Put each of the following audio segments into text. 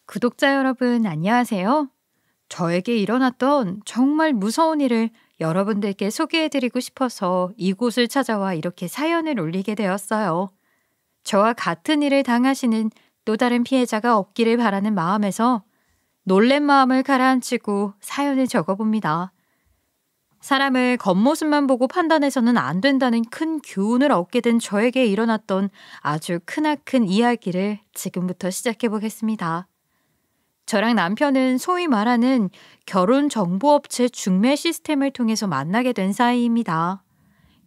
구독자 여러분, 안녕하세요. 저에게 일어났던 정말 무서운 일을 여러분들께 소개해드리고 싶어서 이곳을 찾아와 이렇게 사연을 올리게 되었어요. 저와 같은 일을 당하시는 또 다른 피해자가 없기를 바라는 마음에서 놀란 마음을 가라앉히고 사연을 적어봅니다. 사람을 겉모습만 보고 판단해서는 안 된다는 큰 교훈을 얻게 된 저에게 일어났던 아주 크나큰 이야기를 지금부터 시작해 보겠습니다. 저랑 남편은 소위 말하는 결혼정보업체 중매 시스템을 통해서 만나게 된 사이입니다.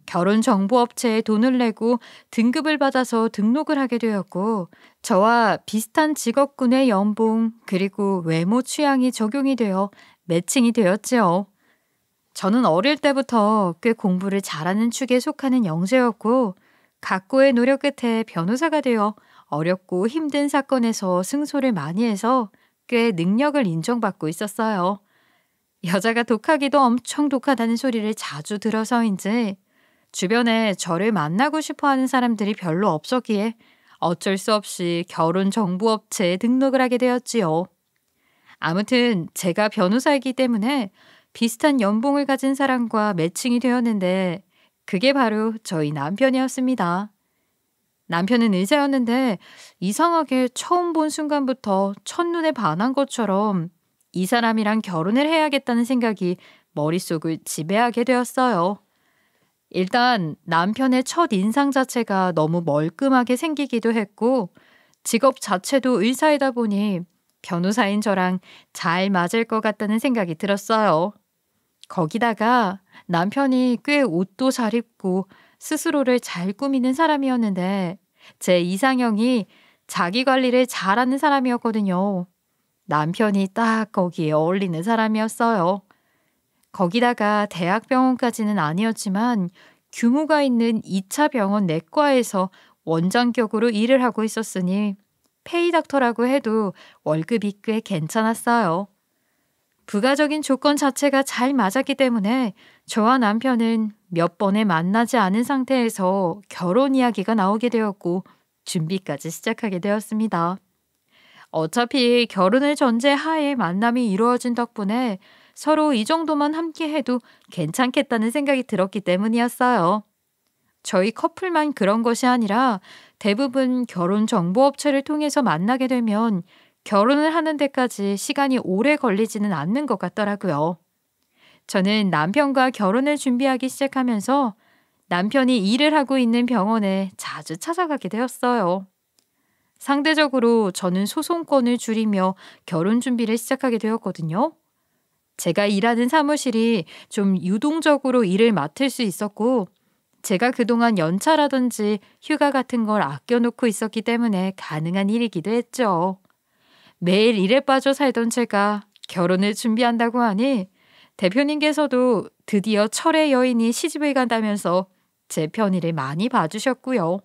결혼정보업체에 돈을 내고 등급을 받아서 등록을 하게 되었고, 저와 비슷한 직업군의 연봉 그리고 외모 취향이 적용이 되어 매칭이 되었지요. 저는 어릴 때부터 꽤 공부를 잘하는 축에 속하는 영재였고, 각고의 노력 끝에 변호사가 되어 어렵고 힘든 사건에서 승소를 많이 해서 꽤 능력을 인정받고 있었어요. 여자가 독하기도 엄청 독하다는 소리를 자주 들어서인지 주변에 저를 만나고 싶어 하는 사람들이 별로 없었기에 어쩔 수 없이 결혼정보업체에 등록을 하게 되었지요. 아무튼 제가 변호사이기 때문에 비슷한 연봉을 가진 사람과 매칭이 되었는데 그게 바로 저희 남편이었습니다. 남편은 의사였는데 이상하게 처음 본 순간부터 첫눈에 반한 것처럼 이 사람이랑 결혼을 해야겠다는 생각이 머릿속을 지배하게 되었어요. 일단 남편의 첫 인상 자체가 너무 멀끔하게 생기기도 했고 직업 자체도 의사이다 보니 변호사인 저랑 잘 맞을 것 같다는 생각이 들었어요. 거기다가 남편이 꽤 옷도 잘 입고 스스로를 잘 꾸미는 사람이었는데 제 이상형이 자기 관리를 잘하는 사람이었거든요. 남편이 딱 거기에 어울리는 사람이었어요. 거기다가 대학병원까지는 아니었지만 규모가 있는 2차 병원 내과에서 원장격으로 일을 하고 있었으니 페이닥터라고 해도 월급이 꽤 괜찮았어요. 부가적인 조건 자체가 잘 맞았기 때문에 저와 남편은 몇 번에 만나지 않은 상태에서 결혼 이야기가 나오게 되었고 준비까지 시작하게 되었습니다. 어차피 결혼을 전제하에 만남이 이루어진 덕분에 서로 이 정도만 함께 해도 괜찮겠다는 생각이 들었기 때문이었어요. 저희 커플만 그런 것이 아니라 대부분 결혼 정보업체를 통해서 만나게 되면 결혼을 하는 데까지 시간이 오래 걸리지는 않는 것 같더라고요. 저는 남편과 결혼을 준비하기 시작하면서 남편이 일을 하고 있는 병원에 자주 찾아가게 되었어요. 상대적으로 저는 소송권을 줄이며 결혼 준비를 시작하게 되었거든요. 제가 일하는 사무실이 좀 유동적으로 일을 맡을 수 있었고, 제가 그동안 연차라든지 휴가 같은 걸 아껴놓고 있었기 때문에 가능한 일이기도 했죠. 매일 일에 빠져 살던 제가 결혼을 준비한다고 하니 대표님께서도 드디어 철의 여인이 시집을 간다면서 제 편의를 많이 봐주셨고요.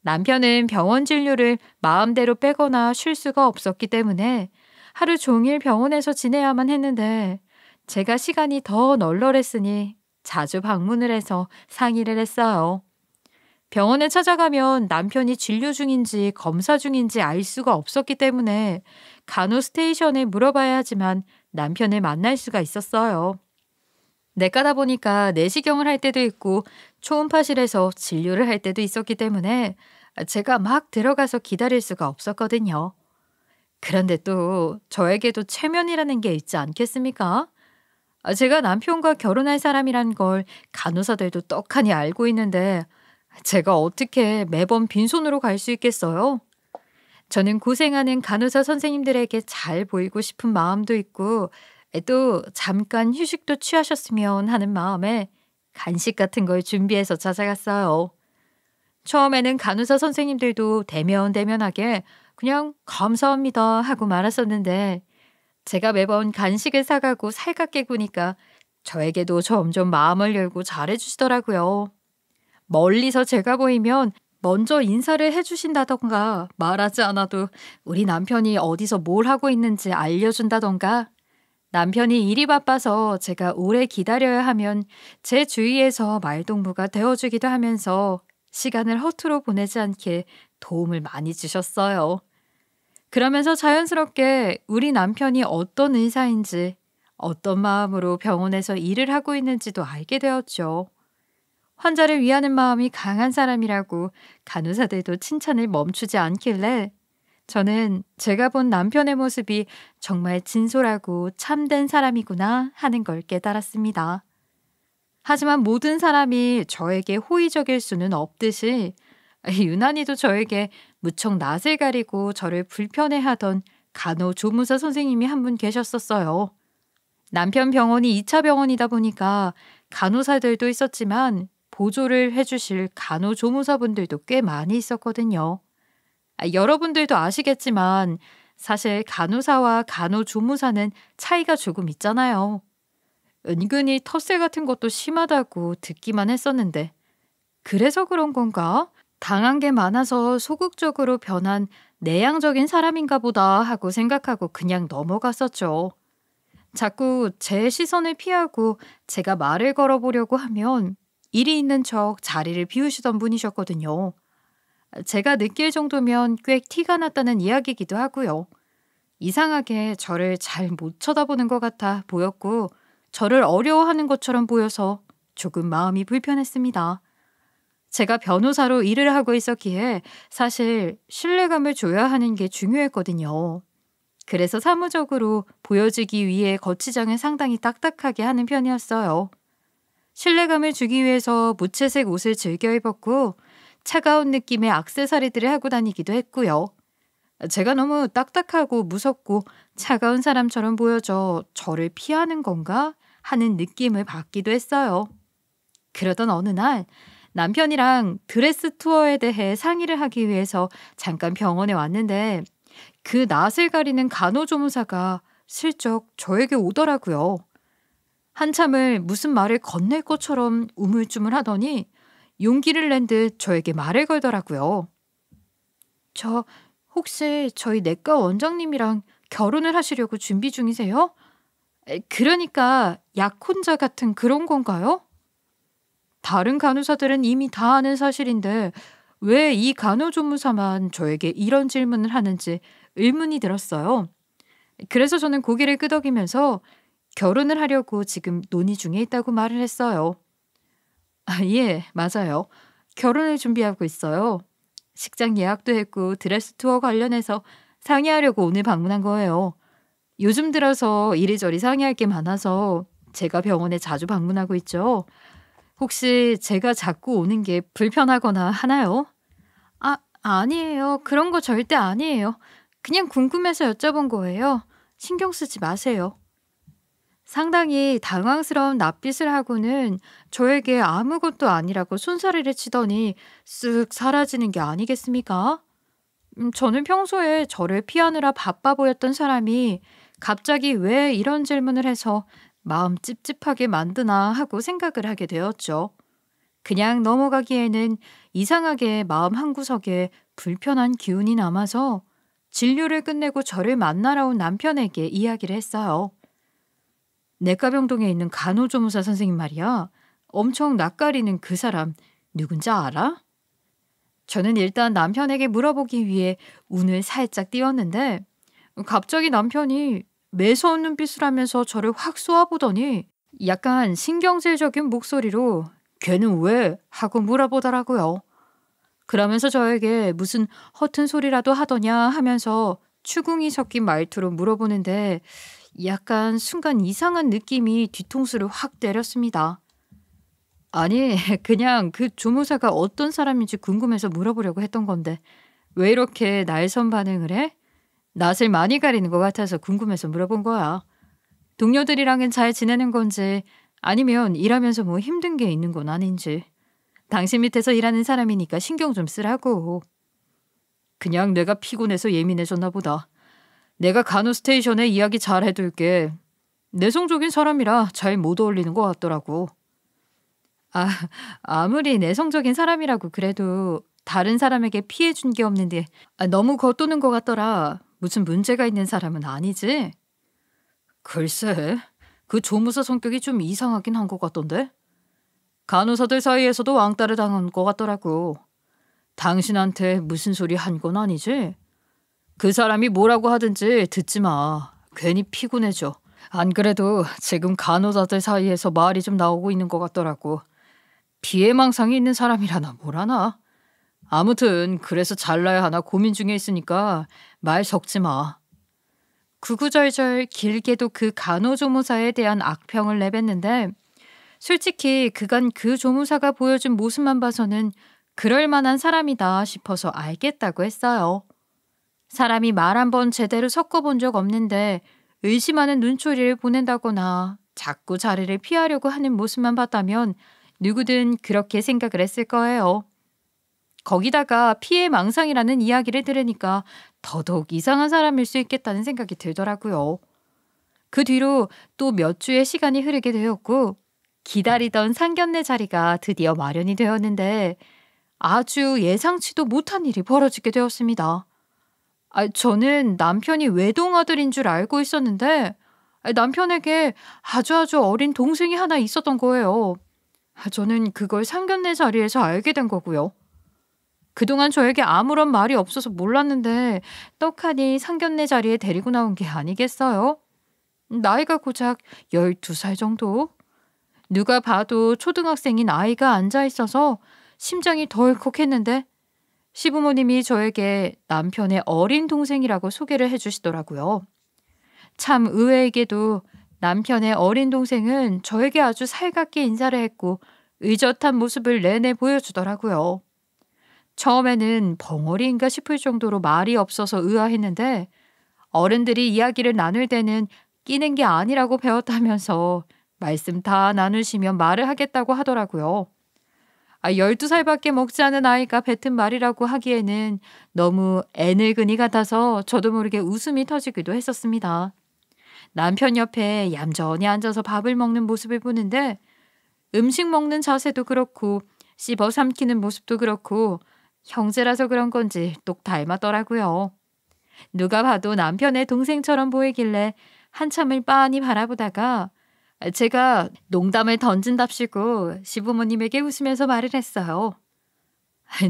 남편은 병원 진료를 마음대로 빼거나 쉴 수가 없었기 때문에 하루 종일 병원에서 지내야만 했는데 제가 시간이 더 널널했으니 자주 방문을 해서 상의를 했어요. 병원에 찾아가면 남편이 진료 중인지 검사 중인지 알 수가 없었기 때문에 간호 스테이션에 물어봐야 하지만 남편을 만날 수가 있었어요. 내과다 보니까 내시경을 할 때도 있고 초음파실에서 진료를 할 때도 있었기 때문에 제가 막 들어가서 기다릴 수가 없었거든요. 그런데 또 저에게도 체면이라는 게 있지 않겠습니까? 제가 남편과 결혼할 사람이란 걸 간호사들도 떡하니 알고 있는데 제가 어떻게 매번 빈손으로 갈 수 있겠어요? 저는 고생하는 간호사 선생님들에게 잘 보이고 싶은 마음도 있고 또 잠깐 휴식도 취하셨으면 하는 마음에 간식 같은 걸 준비해서 찾아갔어요. 처음에는 간호사 선생님들도 대면대면하게 그냥 감사합니다 하고 말았었는데 제가 매번 간식을 사가고 살갑게 구니까 저에게도 점점 마음을 열고 잘해주시더라고요. 멀리서 제가 보이면 먼저 인사를 해주신다던가 말하지 않아도 우리 남편이 어디서 뭘 하고 있는지 알려준다던가 남편이 일이 바빠서 제가 오래 기다려야 하면 제 주위에서 말동무가 되어주기도 하면서 시간을 허투루 보내지 않게 도움을 많이 주셨어요. 그러면서 자연스럽게 우리 남편이 어떤 의사인지, 어떤 마음으로 병원에서 일을 하고 있는지도 알게 되었죠. 환자를 위하는 마음이 강한 사람이라고 간호사들도 칭찬을 멈추지 않길래 저는 제가 본 남편의 모습이 정말 진솔하고 참된 사람이구나 하는 걸 깨달았습니다. 하지만 모든 사람이 저에게 호의적일 수는 없듯이 유난히도 저에게 무척 낯을 가리고 저를 불편해하던 간호조무사 선생님이 한 분 계셨었어요. 남편 병원이 2차 병원이다 보니까 간호사들도 있었지만 보조를 해주실 간호조무사분들도 꽤 많이 있었거든요. 여러분들도 아시겠지만 사실 간호사와 간호조무사는 차이가 조금 있잖아요. 은근히 텃세 같은 것도 심하다고 듣기만 했었는데 그래서 그런 건가? 당한 게 많아서 소극적으로 변한 내향적인 사람인가 보다 하고 생각하고 그냥 넘어갔었죠. 자꾸 제 시선을 피하고 제가 말을 걸어보려고 하면 일이 있는 척 자리를 비우시던 분이셨거든요. 제가 느낄 정도면 꽤 티가 났다는 이야기이기도 하고요. 이상하게 저를 잘 못 쳐다보는 것 같아 보였고 저를 어려워하는 것처럼 보여서 조금 마음이 불편했습니다. 제가 변호사로 일을 하고 있었기에 사실 신뢰감을 줘야 하는 게 중요했거든요. 그래서 사무적으로 보여지기 위해 거치장을 상당히 딱딱하게 하는 편이었어요. 신뢰감을 주기 위해서 무채색 옷을 즐겨 입었고 차가운 느낌의 액세서리들을 하고 다니기도 했고요. 제가 너무 딱딱하고 무섭고 차가운 사람처럼 보여져 저를 피하는 건가 하는 느낌을 받기도 했어요. 그러던 어느 날 남편이랑 드레스 투어에 대해 상의를 하기 위해서 잠깐 병원에 왔는데 그 낯을 가리는 간호조무사가 슬쩍 저에게 오더라고요. 한참을 무슨 말을 건넬 것처럼 우물쭈물하더니 용기를 낸 듯 저에게 말을 걸더라고요. 저 혹시 저희 내과 원장님이랑 결혼을 하시려고 준비 중이세요? 그러니까 약혼자 같은 그런 건가요? 다른 간호사들은 이미 다 아는 사실인데 왜 이 간호조무사만 저에게 이런 질문을 하는지 의문이 들었어요. 그래서 저는 고개를 끄덕이면서 결혼을 하려고 지금 논의 중에 있다고 말을 했어요. 예, 맞아요. 결혼을 준비하고 있어요. 식장 예약도 했고 드레스 투어 관련해서 상의하려고 오늘 방문한 거예요. 요즘 들어서 이리저리 상의할 게 많아서 제가 병원에 자주 방문하고 있죠. 혹시 제가 자꾸 오는 게 불편하거나 하나요? 아니에요. 그런 거 절대 아니에요. 그냥 궁금해서 여쭤본 거예요. 신경 쓰지 마세요. 상당히 당황스러운 낯빛을 하고는 저에게 아무것도 아니라고 손사래를 치더니 쓱 사라지는 게 아니겠습니까? 저는 평소에 저를 피하느라 바빠 보였던 사람이 갑자기 왜 이런 질문을 해서 마음 찝찝하게 만드나 하고 생각을 하게 되었죠. 그냥 넘어가기에는 이상하게 마음 한구석에 불편한 기운이 남아서 진료를 끝내고 저를 만나러 온 남편에게 이야기를 했어요. 내과병동에 있는 간호조무사 선생님 말이야. 엄청 낯가리는 그 사람 누군지 알아? 저는 일단 남편에게 물어보기 위해 운을 살짝 띄웠는데 갑자기 남편이 매서운 눈빛을 하면서 저를 확 쏘아보더니 약간 신경질적인 목소리로 걔는 왜? 하고 물어보더라고요. 그러면서 저에게 무슨 허튼 소리라도 하더냐 하면서 추궁이 섞인 말투로 물어보는데 약간 순간 이상한 느낌이 뒤통수를 확 때렸습니다. 아니, 그냥 그 조무사가 어떤 사람인지 궁금해서 물어보려고 했던 건데 왜 이렇게 날선 반응을 해? 낯을 많이 가리는 것 같아서 궁금해서 물어본 거야. 동료들이랑은 잘 지내는 건지 아니면 일하면서 뭐 힘든 게 있는 건 아닌지. 당신 밑에서 일하는 사람이니까 신경 좀 쓰라고. 그냥 내가 피곤해서 예민해졌나 보다. 내가 간호 스테이션에 이야기 잘 해둘게. 내성적인 사람이라 잘 못 어울리는 것 같더라고. 아무리 내성적인 사람이라고 그래도 다른 사람에게 피해 준 게 없는데 너무 겉도는 것 같더라. 무슨 문제가 있는 사람은 아니지? 글쎄, 그 조무사 성격이 좀 이상하긴 한 것 같던데? 간호사들 사이에서도 왕따를 당한 것 같더라고. 당신한테 무슨 소리 한 건 아니지? 그 사람이 뭐라고 하든지 듣지 마. 괜히 피곤해져. 안 그래도 지금 간호사들 사이에서 말이 좀 나오고 있는 것 같더라고. 피해망상이 있는 사람이라나 뭐라나. 아무튼 그래서 잘나야 하나 고민 중에 있으니까 말 섞지 마. 구구절절 길게도 그 간호조무사에 대한 악평을 내뱉는데 솔직히 그간 그 조무사가 보여준 모습만 봐서는 그럴 만한 사람이다 싶어서 알겠다고 했어요. 사람이 말 한 번 제대로 섞어본 적 없는데 의심하는 눈초리를 보낸다거나 자꾸 자리를 피하려고 하는 모습만 봤다면 누구든 그렇게 생각을 했을 거예요. 거기다가 피해망상이라는 이야기를 들으니까 더더욱 이상한 사람일 수 있겠다는 생각이 들더라고요. 그 뒤로 또 몇 주의 시간이 흐르게 되었고 기다리던 상견례 자리가 드디어 마련이 되었는데 아주 예상치도 못한 일이 벌어지게 되었습니다. 저는 남편이 외동아들인 줄 알고 있었는데 남편에게 아주 어린 동생이 하나 있었던 거예요. 저는 그걸 상견례 자리에서 알게 된 거고요. 그동안 저에게 아무런 말이 없어서 몰랐는데 떡하니 상견례 자리에 데리고 나온 게 아니겠어요? 나이가 고작 12살 정도? 누가 봐도 초등학생인 아이가 앉아 있어서 심장이 덜컥했는데 시부모님이 저에게 남편의 어린 동생이라고 소개를 해주시더라고요. 참 의외이게도 남편의 어린 동생은 저에게 아주 살갑게 인사를 했고 의젓한 모습을 내내 보여주더라고요. 처음에는 벙어리인가 싶을 정도로 말이 없어서 의아했는데 어른들이 이야기를 나눌 때는 끼는 게 아니라고 배웠다면서 말씀 다 나누시면 말을 하겠다고 하더라고요. 12살밖에 먹지 않은 아이가 뱉은 말이라고 하기에는 너무 애늙은이 같아서 저도 모르게 웃음이 터지기도 했었습니다. 남편 옆에 얌전히 앉아서 밥을 먹는 모습을 보는데 음식 먹는 자세도 그렇고 씹어 삼키는 모습도 그렇고 형제라서 그런 건지 똑 닮았더라고요. 누가 봐도 남편의 동생처럼 보이길래 한참을 빤히 바라보다가 제가 농담을 던진답시고 시부모님에게 웃으면서 말을 했어요.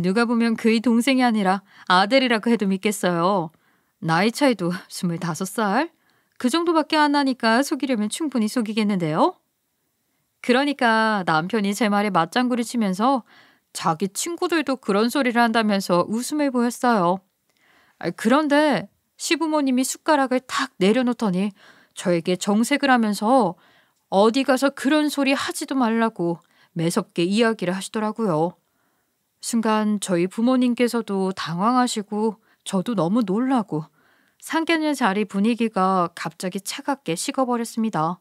누가 보면 그의 동생이 아니라 아들이라고 해도 믿겠어요. 나이 차이도 25살? 그 정도밖에 안 나니까 속이려면 충분히 속이겠는데요? 그러니까 남편이 제 말에 맞장구를 치면서 자기 친구들도 그런 소리를 한다면서 웃음을 보였어요. 그런데 시부모님이 숟가락을 탁 내려놓더니 저에게 정색을 하면서 어디 가서 그런 소리 하지도 말라고 매섭게 이야기를 하시더라고요. 순간 저희 부모님께서도 당황하시고 저도 너무 놀라고 상견례 자리 분위기가 갑자기 차갑게 식어버렸습니다.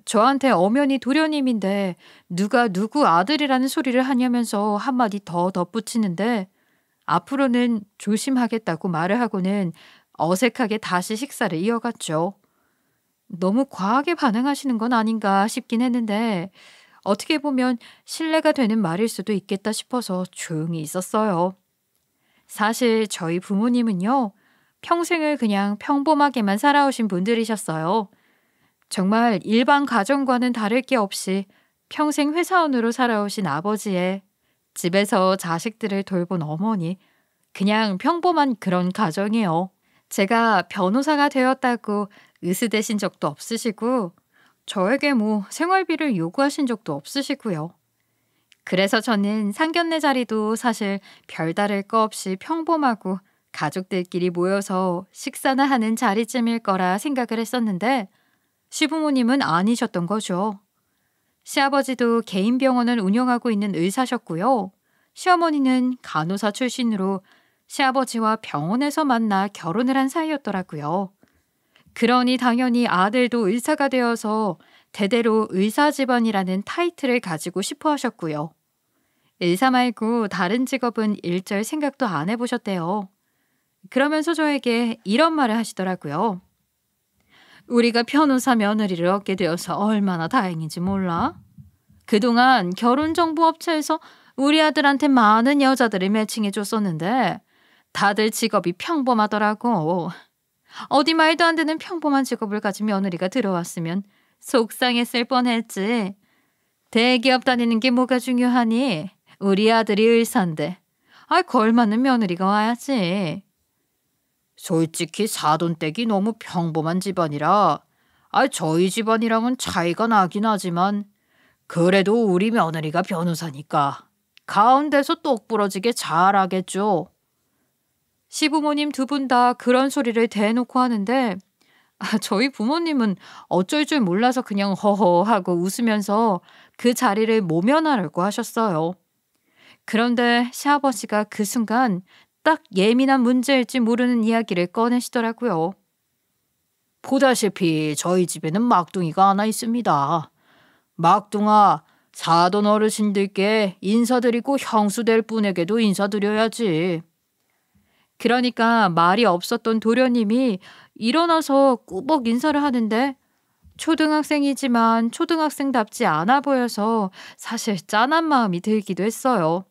저한테 엄연히 도련님인데 누가 누구 아들이라는 소리를 하냐면서 한마디 더 덧붙이는데 앞으로는 조심하겠다고 말을 하고는 어색하게 다시 식사를 이어갔죠. 너무 과하게 반응하시는 건 아닌가 싶긴 했는데 어떻게 보면 신뢰가 되는 말일 수도 있겠다 싶어서 조용히 있었어요. 사실 저희 부모님은요, 평생을 그냥 평범하게만 살아오신 분들이셨어요. 정말 일반 가정과는 다를 게 없이 평생 회사원으로 살아오신 아버지에 집에서 자식들을 돌본 어머니, 그냥 평범한 그런 가정이에요. 제가 변호사가 되었다고 으스대신 적도 없으시고 저에게 생활비를 요구하신 적도 없으시고요. 그래서 저는 상견례 자리도 사실 별다를 거 없이 평범하고 가족들끼리 모여서 식사나 하는 자리쯤일 거라 생각을 했었는데 시부모님은 아니셨던 거죠. 시아버지도 개인 병원을 운영하고 있는 의사셨고요. 시어머니는 간호사 출신으로 시아버지와 병원에서 만나 결혼을 한 사이였더라고요. 그러니 당연히 아들도 의사가 되어서 대대로 의사 집안이라는 타이틀을 가지고 싶어 하셨고요. 의사 말고 다른 직업은 일절 생각도 안 해보셨대요. 그러면서 저에게 이런 말을 하시더라고요. 우리가 변호사 며느리를 얻게 되어서 얼마나 다행인지 몰라? 그동안 결혼정보업체에서 우리 아들한테 많은 여자들을 매칭해 줬었는데 다들 직업이 평범하더라고. 어디 말도 안 되는 평범한 직업을 가진 며느리가 들어왔으면 속상했을 뻔했지. 대기업 다니는 게 뭐가 중요하니? 우리 아들이 의사인데. 걸맞는 며느리가 와야지. 솔직히 사돈댁이 너무 평범한 집안이라 저희 집안이랑은 차이가 나긴 하지만 그래도 우리 며느리가 변호사니까 가운데서 똑부러지게 잘하겠죠. 시부모님 두 분 다 그런 소리를 대놓고 하는데 저희 부모님은 어쩔 줄 몰라서 그냥 허허 하고 웃으면서 그 자리를 모면하려고 하셨어요. 그런데 시아버지가 그 순간 딱 예민한 문제일지 모르는 이야기를 꺼내시더라고요. 보다시피 저희 집에는 막둥이가 하나 있습니다. 막둥아, 사돈 어르신들께 인사드리고 형수될 분에게도 인사드려야지. 그러니까 말이 없었던 도련님이 일어나서 꾸벅 인사를 하는데 초등학생이지만 초등학생답지 않아 보여서 사실 짠한 마음이 들기도 했어요.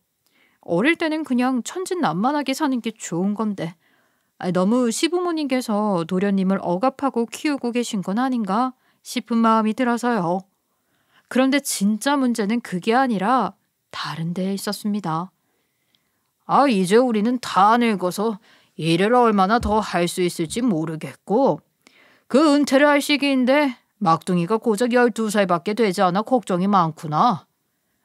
어릴 때는 그냥 천진난만하게 사는 게 좋은 건데 너무 시부모님께서 도련님을 억압하고 키우고 계신 건 아닌가 싶은 마음이 들어서요. 그런데 진짜 문제는 그게 아니라 다른 데에 있었습니다. 이제 우리는 다 늙어서 일을 얼마나 더 할 수 있을지 모르겠고 그 은퇴를 할 시기인데 막둥이가 고작 12살밖에 되지 않아 걱정이 많구나.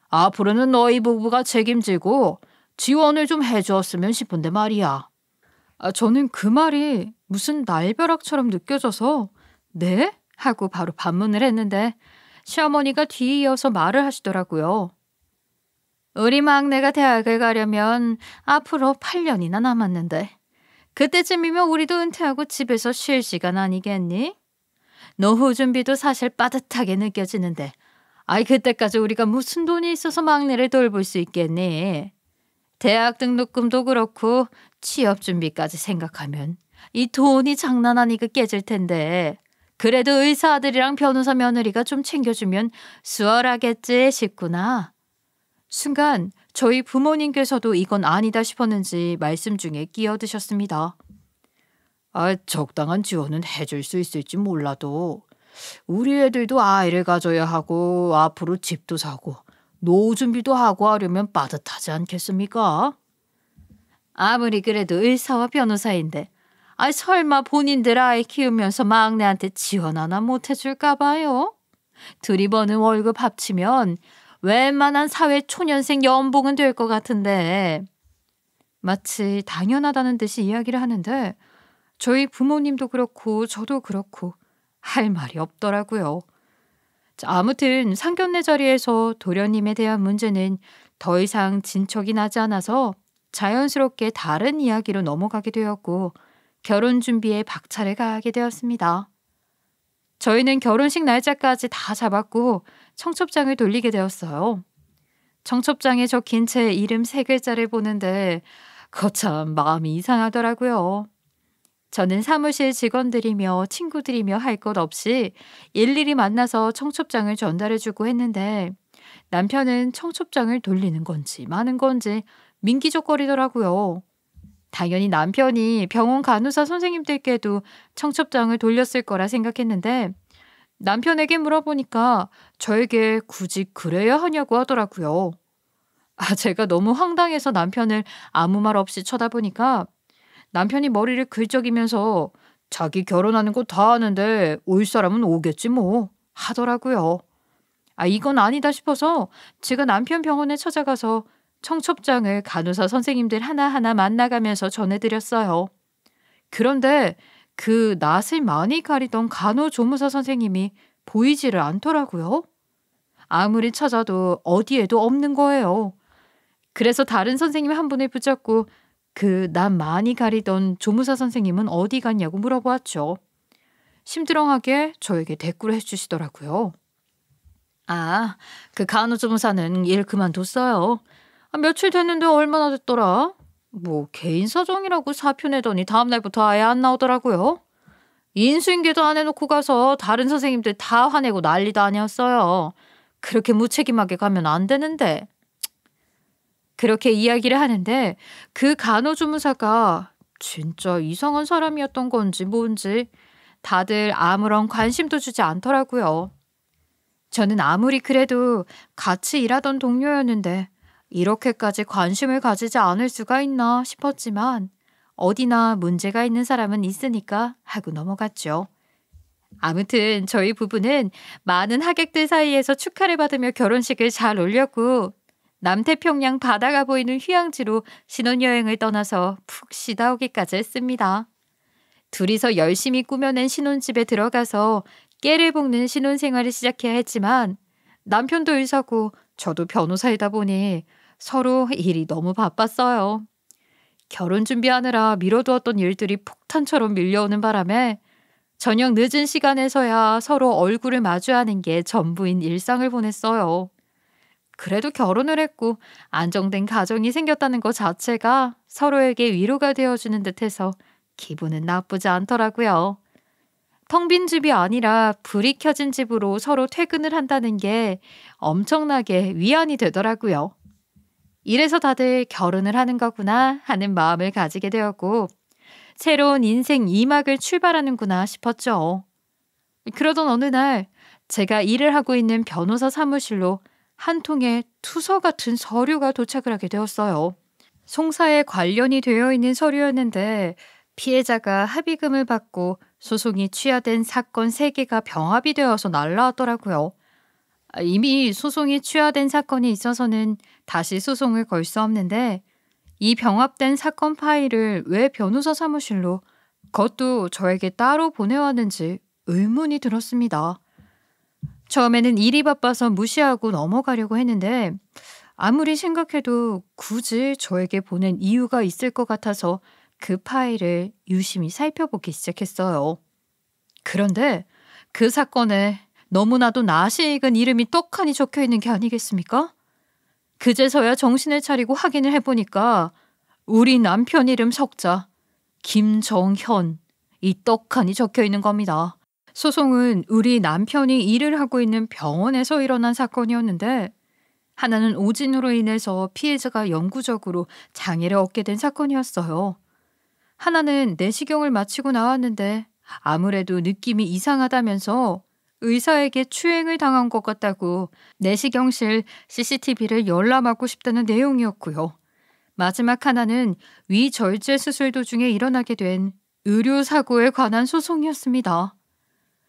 앞으로는 너희 부부가 책임지고 지원을 좀 해주었으면 싶은데 말이야. 저는 그 말이 무슨 날벼락처럼 느껴져서 네? 하고 바로 반문을 했는데 시어머니가 뒤이어서 말을 하시더라고요. 우리 막내가 대학을 가려면 앞으로 8년이나 남았는데 그때쯤이면 우리도 은퇴하고 집에서 쉴 시간 아니겠니? 노후 준비도 사실 빠듯하게 느껴지는데 그때까지 우리가 무슨 돈이 있어서 막내를 돌볼 수 있겠니? 대학 등록금도 그렇고 취업 준비까지 생각하면 이 돈이 장난 아니게 깨질 텐데 그래도 의사 아들이랑 변호사 며느리가 좀 챙겨주면 수월하겠지 싶구나. 순간 저희 부모님께서도 이건 아니다 싶었는지 말씀 중에 끼어드셨습니다. 적당한 지원은 해줄 수 있을지 몰라도 우리 애들도 아이를 가져야 하고 앞으로 집도 사고 노후 준비도 하고 하려면 빠듯하지 않겠습니까? 아무리 그래도 의사와 변호사인데 설마 본인들 아이 키우면서 막내한테 지원 하나 못 해줄까 봐요? 둘이 버는 월급 합치면 웬만한 사회 초년생 연봉은 될 것 같은데 마치 당연하다는 듯이 이야기를 하는데 저희 부모님도 그렇고 저도 그렇고 할 말이 없더라고요. 아무튼 상견례 자리에서 도련님에 대한 문제는 더 이상 진척이 나지 않아서 자연스럽게 다른 이야기로 넘어가게 되었고 결혼 준비에 박차를 가하게 되었습니다. 저희는 결혼식 날짜까지 다 잡았고 청첩장을 돌리게 되었어요. 청첩장에 적힌 제 이름 3글자를 보는데 거참 마음이 이상하더라고요. 저는 사무실 직원들이며 친구들이며 할 것 없이 일일이 만나서 청첩장을 전달해주고 했는데 남편은 청첩장을 돌리는 건지 마는 건지 민기적거리더라고요. 당연히 남편이 병원 간호사 선생님들께도 청첩장을 돌렸을 거라 생각했는데 남편에게 물어보니까 저에게 굳이 그래야 하냐고 하더라고요. 제가 너무 황당해서 남편을 아무 말 없이 쳐다보니까 남편이 머리를 긁적이면서 자기 결혼하는 거 다 아는데 올 사람은 오겠지 뭐 하더라고요. 이건 아니다 싶어서 제가 남편 병원에 찾아가서 청첩장을 간호사 선생님들 하나하나 만나가면서 전해드렸어요. 그런데 그 낯을 많이 가리던 간호조무사 선생님이 보이지를 않더라고요. 아무리 찾아도 어디에도 없는 거예요. 그래서 다른 선생님 한 분을 붙잡고 그 낯 많이 가리던 조무사 선생님은 어디 갔냐고 물어보았죠. 심드렁하게 저에게 대꾸를 해주시더라고요. 그 간호조무사는 일 그만뒀어요. 며칠 됐는데 얼마나 됐더라? 뭐 개인 사정이라고 사표 내더니 다음날부터 아예 안 나오더라고요. 인수인계도 안 해놓고 가서 다른 선생님들 다 화내고 난리도 아니었어요. 그렇게 무책임하게 가면 안 되는데. 그렇게 이야기를 하는데 그 간호조무사가 진짜 이상한 사람이었던 건지 뭔지 다들 아무런 관심도 주지 않더라고요. 저는 아무리 그래도 같이 일하던 동료였는데 이렇게까지 관심을 가지지 않을 수가 있나 싶었지만 어디나 문제가 있는 사람은 있으니까 하고 넘어갔죠. 아무튼 저희 부부는 많은 하객들 사이에서 축하를 받으며 결혼식을 잘 올렸고 남태평양 바다가 보이는 휴양지로 신혼여행을 떠나서 푹 쉬다 오기까지 했습니다. 둘이서 열심히 꾸며낸 신혼집에 들어가서 깨를 볶는 신혼생활을 시작해야 했지만 남편도 의사고 저도 변호사이다 보니 서로 일이 너무 바빴어요. 결혼 준비하느라 미뤄두었던 일들이 폭탄처럼 밀려오는 바람에 저녁 늦은 시간에서야 서로 얼굴을 마주하는 게 전부인 일상을 보냈어요. 그래도 결혼을 했고 안정된 가정이 생겼다는 것 자체가 서로에게 위로가 되어주는 듯해서 기분은 나쁘지 않더라고요. 텅 빈 집이 아니라 불이 켜진 집으로 서로 퇴근을 한다는 게 엄청나게 위안이 되더라고요. 이래서 다들 결혼을 하는 거구나 하는 마음을 가지게 되었고 새로운 인생 2막을 출발하는구나 싶었죠. 그러던 어느 날 제가 일을 하고 있는 변호사 사무실로 한 통의 투서 같은 서류가 도착을 하게 되었어요. 송사에 관련이 되어 있는 서류였는데 피해자가 합의금을 받고 소송이 취하된 사건 3개가 병합이 되어서 날라왔더라고요. 이미 소송이 취하된 사건이 있어서는 다시 소송을 걸 수 없는데 이 병합된 사건 파일을 왜 변호사 사무실로 그것도 저에게 따로 보내왔는지 의문이 들었습니다. 처음에는 일이 바빠서 무시하고 넘어가려고 했는데 아무리 생각해도 굳이 저에게 보낸 이유가 있을 것 같아서 그 파일을 유심히 살펴보기 시작했어요. 그런데 그 사건에 너무나도 낯이 익은 이름이 떡하니 적혀있는 게 아니겠습니까? 그제서야 정신을 차리고 확인을 해보니까 우리 남편 이름 석자 김정현이 떡하니 적혀있는 겁니다. 소송은 우리 남편이 일을 하고 있는 병원에서 일어난 사건이었는데 하나는 오진으로 인해서 피해자가 영구적으로 장애를 얻게 된 사건이었어요. 하나는 내시경을 마치고 나왔는데 아무래도 느낌이 이상하다면서 의사에게 추행을 당한 것 같다고 내시경실 CCTV를 열람하고 싶다는 내용이었고요. 마지막 하나는 위절제 수술 도중에 일어나게 된 의료사고에 관한 소송이었습니다.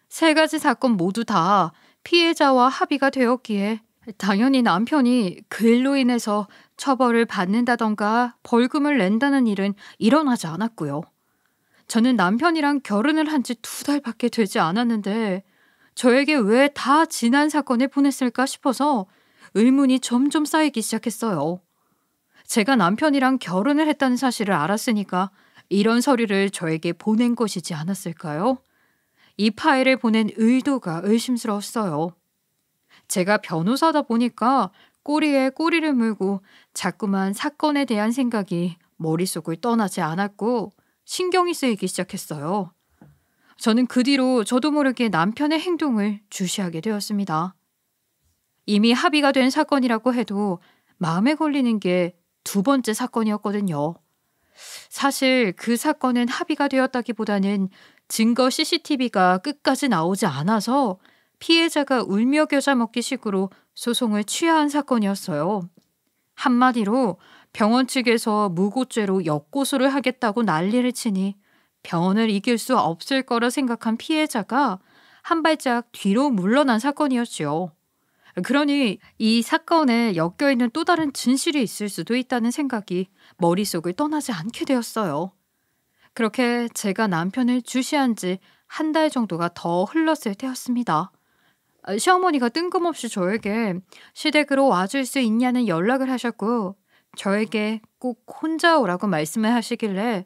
3가지 사건 모두 다 피해자와 합의가 되었기에 당연히 남편이 그 일로 인해서 처벌을 받는다던가 벌금을 낸다는 일은 일어나지 않았고요. 저는 남편이랑 결혼을 한 지 2달밖에 되지 않았는데 저에게 왜 다 지난 사건을 보냈을까 싶어서 의문이 점점 쌓이기 시작했어요. 제가 남편이랑 결혼을 했다는 사실을 알았으니까 이런 서류를 저에게 보낸 것이지 않았을까요? 이 파일을 보낸 의도가 의심스러웠어요. 제가 변호사다 보니까 꼬리에 꼬리를 물고 자꾸만 사건에 대한 생각이 머릿속을 떠나지 않았고 신경이 쓰이기 시작했어요. 저는 그 뒤로 저도 모르게 남편의 행동을 주시하게 되었습니다. 이미 합의가 된 사건이라고 해도 마음에 걸리는 게 2번째 사건이었거든요. 사실 그 사건은 합의가 되었다기보다는 증거 CCTV가 끝까지 나오지 않아서 피해자가 울며 겨자 먹기 식으로 소송을 취하한 사건이었어요. 한마디로 병원 측에서 무고죄로 역고소를 하겠다고 난리를 치니 병원을 이길 수 없을 거라 생각한 피해자가 한 발짝 뒤로 물러난 사건이었지요. 그러니 이 사건에 엮여있는 또 다른 진실이 있을 수도 있다는 생각이 머릿속을 떠나지 않게 되었어요. 그렇게 제가 남편을 주시한 지 1달 정도가 더 흘렀을 때였습니다. 시어머니가 뜬금없이 저에게 시댁으로 와줄 수 있냐는 연락을 하셨고 저에게 꼭 혼자 오라고 말씀을 하시길래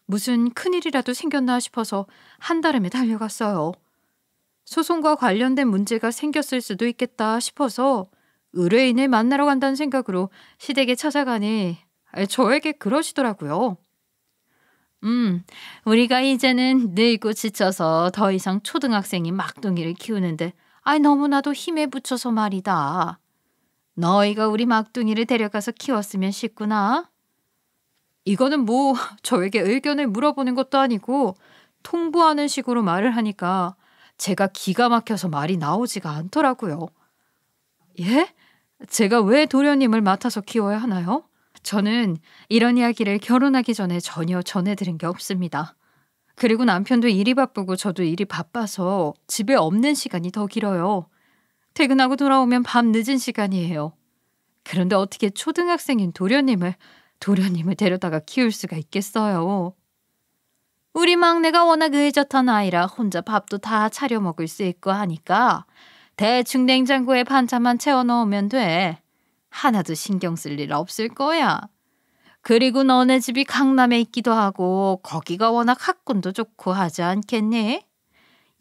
무슨 큰일이라도 생겼나 싶어서 한달음에 달려갔어요. 소송과 관련된 문제가 생겼을 수도 있겠다 싶어서 의뢰인을 만나러 간다는 생각으로 시댁에 찾아가니 저에게 그러시더라고요. 우리가 이제는 늙고 지쳐서 더 이상 초등학생이 막둥이를 키우는데 너무나도 힘에 부쳐서 말이다. 너희가 우리 막둥이를 데려가서 키웠으면 싶구나. 이거는 뭐 저에게 의견을 물어보는 것도 아니고 통보하는 식으로 말을 하니까 제가 기가 막혀서 말이 나오지가 않더라고요. 예? 제가 왜 도련님을 맡아서 키워야 하나요? 저는 이런 이야기를 결혼하기 전에 전혀 전해드린 게 없습니다. 그리고 남편도 일이 바쁘고 저도 일이 바빠서 집에 없는 시간이 더 길어요. 퇴근하고 돌아오면 밤 늦은 시간이에요. 그런데 어떻게 초등학생인 도련님을 데려다가 키울 수가 있겠어요. 우리 막내가 워낙 의젓한 아이라 혼자 밥도 다 차려 먹을 수 있고 하니까 대충 냉장고에 반찬만 채워 넣으면 돼. 하나도 신경 쓸 일 없을 거야. 그리고 너네 집이 강남에 있기도 하고 거기가 워낙 학군도 좋고 하지 않겠니?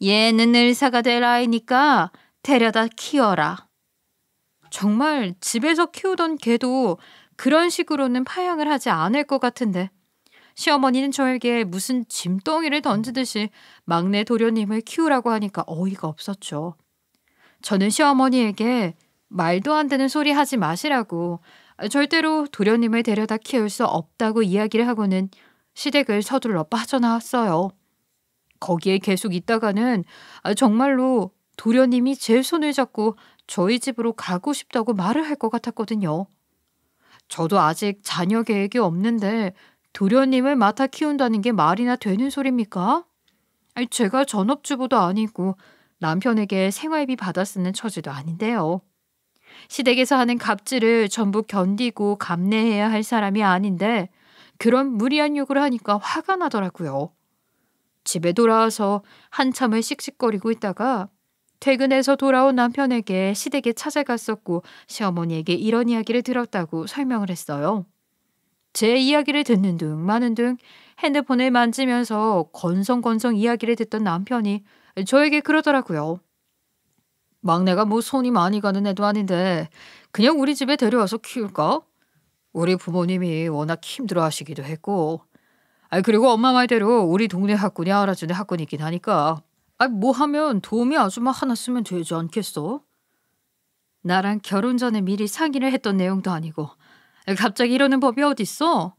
얘는 의사가 될 아이니까 데려다 키워라. 정말 집에서 키우던 개도 그런 식으로는 파양을 하지 않을 것 같은데 시어머니는 저에게 무슨 짐덩이를 던지듯이 막내 도련님을 키우라고 하니까 어이가 없었죠. 저는 시어머니에게 말도 안 되는 소리 하지 마시라고 절대로 도련님을 데려다 키울 수 없다고 이야기를 하고는 시댁을 서둘러 빠져나왔어요. 거기에 계속 있다가는 정말로 도련님이 제 손을 잡고 저희 집으로 가고 싶다고 말을 할 것 같았거든요. 저도 아직 자녀 계획이 없는데 도련님을 맡아 키운다는 게 말이나 되는 소리입니까? 제가 전업주부도 아니고 남편에게 생활비 받아 쓰는 처지도 아닌데요. 시댁에서 하는 갑질을 전부 견디고 감내해야 할 사람이 아닌데 그런 무리한 요구를 하니까 화가 나더라고요. 집에 돌아와서 한참을 씩씩거리고 있다가 퇴근해서 돌아온 남편에게 시댁에 찾아갔었고 시어머니에게 이런 이야기를 들었다고 설명을 했어요. 제 이야기를 듣는 둥 마는 둥 핸드폰을 만지면서 건성건성 이야기를 듣던 남편이 저에게 그러더라고요. 막내가 뭐 손이 많이 가는 애도 아닌데 그냥 우리 집에 데려와서 키울까? 우리 부모님이 워낙 힘들어 하시기도 했고 그리고 엄마 말대로 우리 동네 학군이 알아주는 학군이긴 하니까 뭐 하면 도우미 아줌마 하나 쓰면 되지 않겠어? 나랑 결혼 전에 미리 상의를 했던 내용도 아니고 갑자기 이러는 법이 어딨어?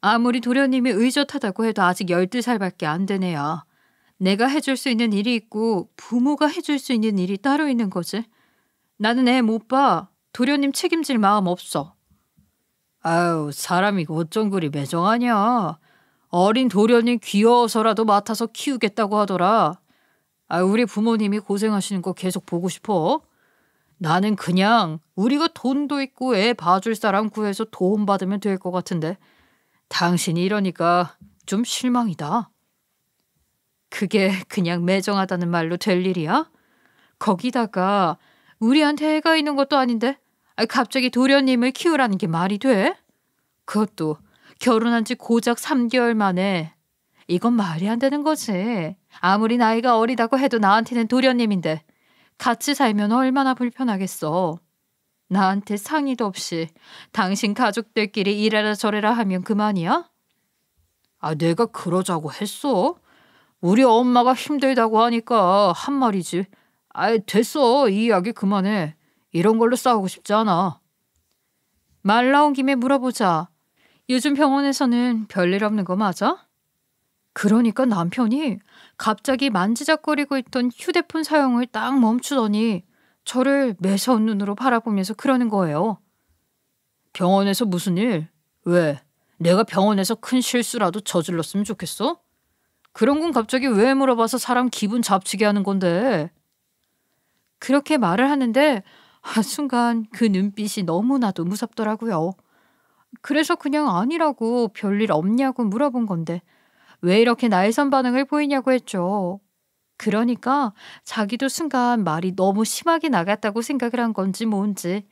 아무리 도련님이 의젓하다고 해도 아직 12살밖에 안 된 애야. 내가 해줄 수 있는 일이 있고 부모가 해줄 수 있는 일이 따로 있는 거지. 나는 애 못 봐. 도련님 책임질 마음 없어. 아유, 사람이 어쩜 그리 매정하냐. 어린 도련님 귀여워서라도 맡아서 키우겠다고 하더라. 우리 부모님이 고생하시는 거 계속 보고 싶어? 나는 그냥 우리가 돈도 있고 애 봐줄 사람 구해서 도움받으면 될 것 같은데 당신이 이러니까 좀 실망이다. 그게 그냥 매정하다는 말로 될 일이야? 거기다가 우리한테 애가 있는 것도 아닌데 갑자기 도련님을 키우라는 게 말이 돼? 그것도 결혼한 지 고작 3개월 만에. 이건 말이 안 되는 거지. 아무리 나이가 어리다고 해도 나한테는 도련님인데 같이 살면 얼마나 불편하겠어. 나한테 상의도 없이 당신 가족들끼리 이래라 저래라 하면 그만이야? 내가 그러자고 했어? 우리 엄마가 힘들다고 하니까 한 말이지. 됐어. 이 이야기 그만해. 이런 걸로 싸우고 싶지 않아. 말 나온 김에 물어보자. 요즘 병원에서는 별일 없는 거 맞아? 그러니까 남편이 갑자기 만지작거리고 있던 휴대폰 사용을 딱 멈추더니 저를 매서운 눈으로 바라보면서 그러는 거예요. 병원에서 무슨 일? 왜? 내가 병원에서 큰 실수라도 저질렀으면 좋겠어? 그런 건 갑자기 왜 물어봐서 사람 기분 잡치게 하는 건데. 그렇게 말을 하는데 순간 그 눈빛이 너무나도 무섭더라고요. 그래서 그냥 아니라고 별일 없냐고 물어본 건데 왜 이렇게 날선 반응을 보이냐고 했죠. 그러니까 자기도 순간 말이 너무 심하게 나갔다고 생각을 한 건지 뭔지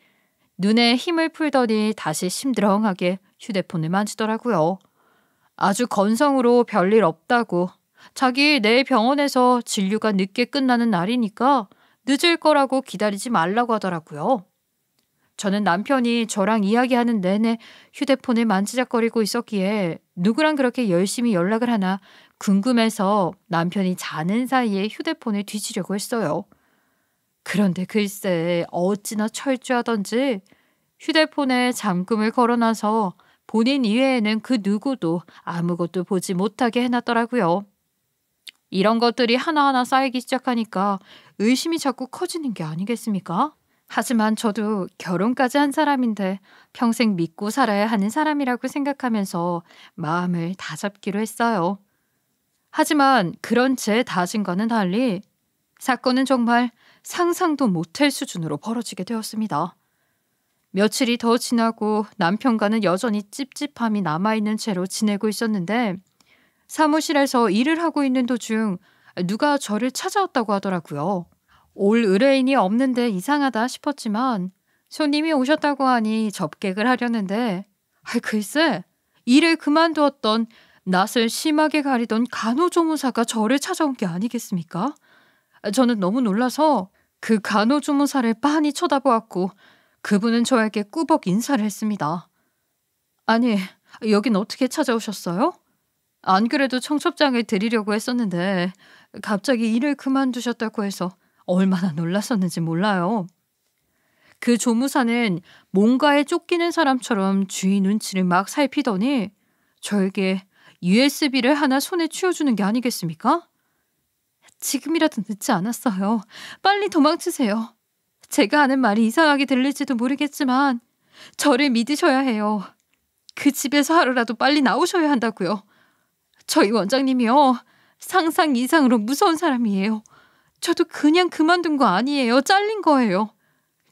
눈에 힘을 풀더니 다시 심드렁하게 휴대폰을 만지더라고요. 아주 건성으로 별일 없다고 자기 내일 병원에서 진료가 늦게 끝나는 날이니까 늦을 거라고 기다리지 말라고 하더라고요. 저는 남편이 저랑 이야기하는 내내 휴대폰을 만지작거리고 있었기에 누구랑 그렇게 열심히 연락을 하나 궁금해서 남편이 자는 사이에 휴대폰을 뒤지려고 했어요. 그런데 글쎄 어찌나 철저하던지 휴대폰에 잠금을 걸어놔서 본인 이외에는 그 누구도 아무것도 보지 못하게 해놨더라고요. 이런 것들이 하나하나 쌓이기 시작하니까 의심이 자꾸 커지는 게 아니겠습니까? 하지만 저도 결혼까지 한 사람인데 평생 믿고 살아야 하는 사람이라고 생각하면서 마음을 다잡기로 했어요. 하지만 그런 제 다짐과는 달리 사건은 정말 상상도 못할 수준으로 벌어지게 되었습니다. 며칠이 더 지나고 남편과는 여전히 찝찝함이 남아있는 채로 지내고 있었는데 사무실에서 일을 하고 있는 도중 누가 저를 찾아왔다고 하더라고요. 올 의뢰인이 없는데 이상하다 싶었지만 손님이 오셨다고 하니 접객을 하려는데 글쎄 일을 그만두었던 낯을 심하게 가리던 간호조무사가 저를 찾아온 게 아니겠습니까? 저는 너무 놀라서 그 간호조무사를 빤히 쳐다보았고 그분은 저에게 꾸벅 인사를 했습니다. 아니, 여긴 어떻게 찾아오셨어요? 안 그래도 청첩장을 드리려고 했었는데 갑자기 일을 그만두셨다고 해서 얼마나 놀랐었는지 몰라요. 그 조무사는 뭔가에 쫓기는 사람처럼 주인 눈치를 막 살피더니 저에게 USB를 하나 손에 쥐어주는 게 아니겠습니까? 지금이라도 늦지 않았어요. 빨리 도망치세요. 제가 하는 말이 이상하게 들릴지도 모르겠지만 저를 믿으셔야 해요. 그 집에서 하루라도 빨리 나오셔야 한다고요. 저희 원장님이요. 상상 이상으로 무서운 사람이에요. 저도 그냥 그만둔 거 아니에요. 잘린 거예요.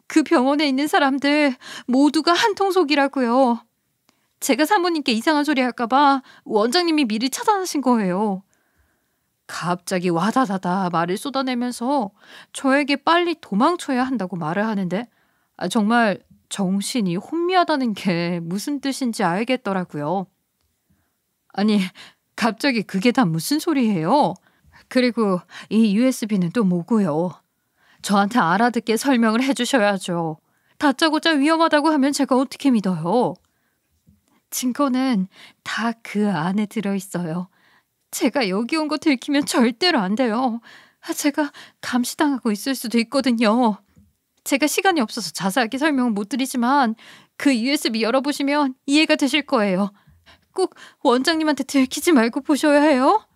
그 병원에 있는 사람들 모두가 한통속이라고요. 제가 사모님께 이상한 소리 할까봐 원장님이 미리 차단하신 거예요. 갑자기 와다다다 말을 쏟아내면서 저에게 빨리 도망쳐야 한다고 말을 하는데 정말 정신이 혼미하다는 게 무슨 뜻인지 알겠더라고요. 아니, 갑자기 그게 다 무슨 소리예요? 그리고 이 USB는 또 뭐고요? 저한테 알아듣게 설명을 해주셔야죠. 다짜고짜 위험하다고 하면 제가 어떻게 믿어요? 증거는 다 그 안에 들어있어요. 제가 여기 온 거 들키면 절대로 안 돼요. 제가 감시당하고 있을 수도 있거든요. 제가 시간이 없어서 자세하게 설명은 못 드리지만 그 USB 열어보시면 이해가 되실 거예요. 꼭 원장님한테 들키지 말고 보셔야 해요.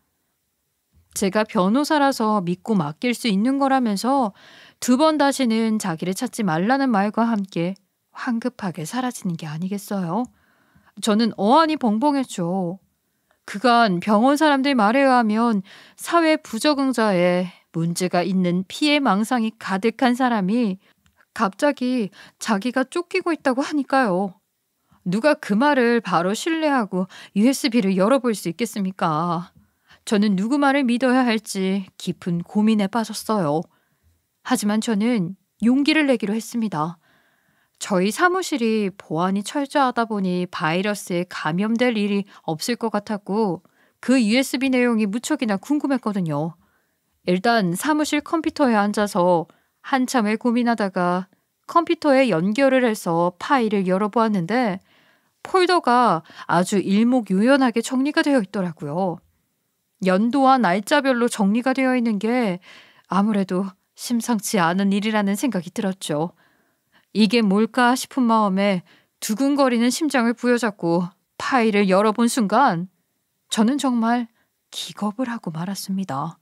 제가 변호사라서 믿고 맡길 수 있는 거라면서 2번 다시는 자기를 찾지 말라는 말과 함께 황급하게 사라지는 게 아니겠어요? 저는 어안이 벙벙했죠. 그간 병원 사람들 말에 의하면 사회 부적응자에 문제가 있는 피해 망상이 가득한 사람이 갑자기 자기가 쫓기고 있다고 하니까요. 누가 그 말을 바로 신뢰하고 USB를 열어볼 수 있겠습니까? 저는 누구 말을 믿어야 할지 깊은 고민에 빠졌어요. 하지만 저는 용기를 내기로 했습니다. 저희 사무실이 보안이 철저하다 보니 바이러스에 감염될 일이 없을 것 같았고 그 USB 내용이 무척이나 궁금했거든요. 일단 사무실 컴퓨터에 앉아서 한참을 고민하다가 컴퓨터에 연결을 해서 파일을 열어보았는데 폴더가 아주 일목요연하게 정리가 되어 있더라고요. 연도와 날짜별로 정리가 되어 있는 게 아무래도 심상치 않은 일이라는 생각이 들었죠. 이게 뭘까 싶은 마음에 두근거리는 심장을 부여잡고 파일을 열어본 순간 저는 정말 기겁을 하고 말았습니다.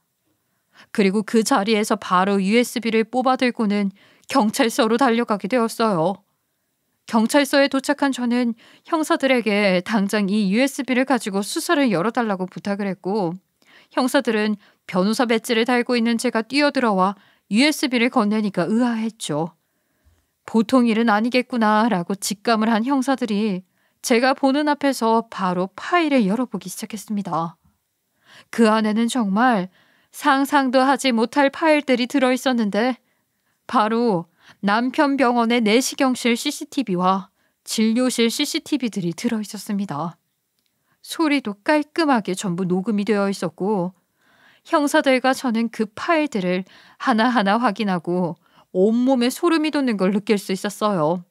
그리고 그 자리에서 바로 USB를 뽑아들고는 경찰서로 달려가게 되었어요. 경찰서에 도착한 저는 형사들에게 당장 이 USB를 가지고 수사를 열어달라고 부탁을 했고 형사들은 변호사 배지를 달고 있는 제가 뛰어들어와 USB를 건네니까 의아했죠. 보통 일은 아니겠구나라고 직감을 한 형사들이 제가 보는 앞에서 바로 파일을 열어보기 시작했습니다. 그 안에는 정말 상상도 하지 못할 파일들이 들어있었는데 바로 남편 병원의 내시경실 CCTV와 진료실 CCTV들이 들어있었습니다. 소리도 깔끔하게 전부 녹음이 되어 있었고 형사들과 저는 그 파일들을 하나하나 확인하고 온몸에 소름이 돋는 걸 느낄 수 있었어요.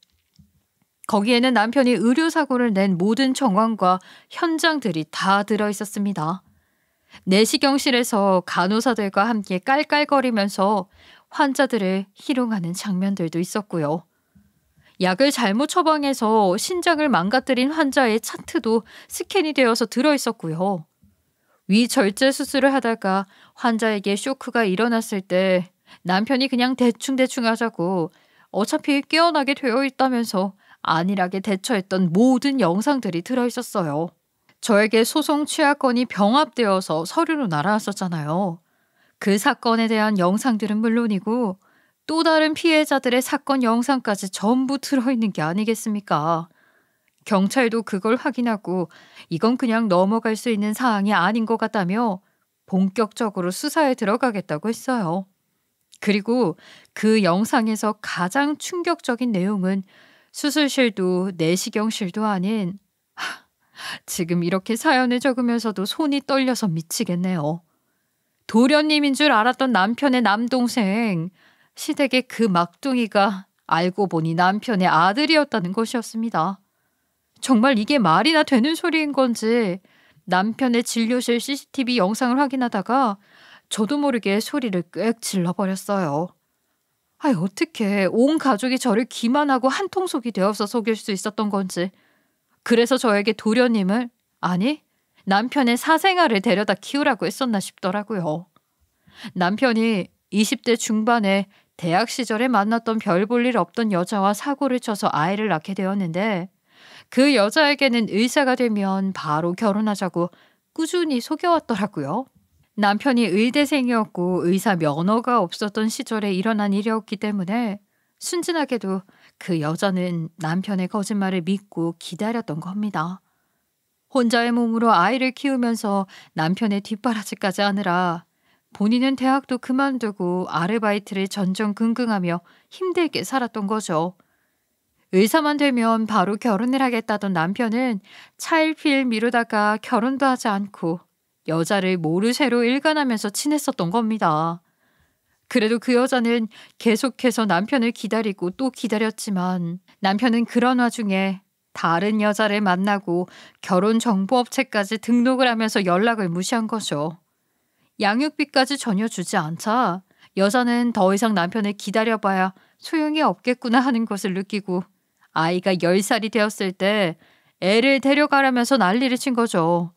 거기에는 남편이 의료사고를 낸 모든 정황과 현장들이 다 들어있었습니다. 내시경실에서 간호사들과 함께 깔깔거리면서 환자들을 희롱하는 장면들도 있었고요. 약을 잘못 처방해서 신장을 망가뜨린 환자의 차트도 스캔이 되어서 들어있었고요. 위절제 수술을 하다가 환자에게 쇼크가 일어났을 때 남편이 그냥 대충대충 하자고 어차피 깨어나게 되어 있다면서 안일하게 대처했던 모든 영상들이 들어있었어요. 저에게 소송 취하건이 병합되어서 서류로 날아왔었잖아요. 그 사건에 대한 영상들은 물론이고 또 다른 피해자들의 사건 영상까지 전부 들어있는 게 아니겠습니까? 경찰도 그걸 확인하고 이건 그냥 넘어갈 수 있는 사항이 아닌 것 같다며 본격적으로 수사에 들어가겠다고 했어요. 그리고 그 영상에서 가장 충격적인 내용은 수술실도 내시경실도 아닌 지금 이렇게 사연을 적으면서도 손이 떨려서 미치겠네요. 도련님인 줄 알았던 남편의 남동생 시댁의 그 막둥이가 알고 보니 남편의 아들이었다는 것이었습니다. 정말 이게 말이나 되는 소리인 건지 남편의 진료실 CCTV 영상을 확인하다가 저도 모르게 소리를 꽥 질러버렸어요. 아이, 어떻게 온 가족이 저를 기만하고 한통속이 되어서 속일 수 있었던 건지. 그래서 저에게 도련님을, 아니 남편의 사생아를 데려다 키우라고 했었나 싶더라고요. 남편이 20대 중반에 대학 시절에 만났던 별 볼 일 없던 여자와 사고를 쳐서 아이를 낳게 되었는데 그 여자에게는 의사가 되면 바로 결혼하자고 꾸준히 속여왔더라고요. 남편이 의대생이었고 의사 면허가 없었던 시절에 일어난 일이었기 때문에 순진하게도 그 여자는 남편의 거짓말을 믿고 기다렸던 겁니다. 혼자의 몸으로 아이를 키우면서 남편의 뒷바라지까지 하느라 본인은 대학도 그만두고 아르바이트를 전전긍긍하며 힘들게 살았던 거죠. 의사만 되면 바로 결혼을 하겠다던 남편은 차일피일 미루다가 결혼도 하지 않고 여자를 모르쇠로 일관하면서 지냈었던 겁니다. 그래도 그 여자는 계속해서 남편을 기다리고 또 기다렸지만 남편은 그런 와중에 다른 여자를 만나고 결혼정보업체까지 등록을 하면서 연락을 무시한 거죠. 양육비까지 전혀 주지 않자 여자는 더 이상 남편을 기다려봐야 소용이 없겠구나 하는 것을 느끼고 아이가 10살이 되었을 때 애를 데려가라면서 난리를 친 거죠.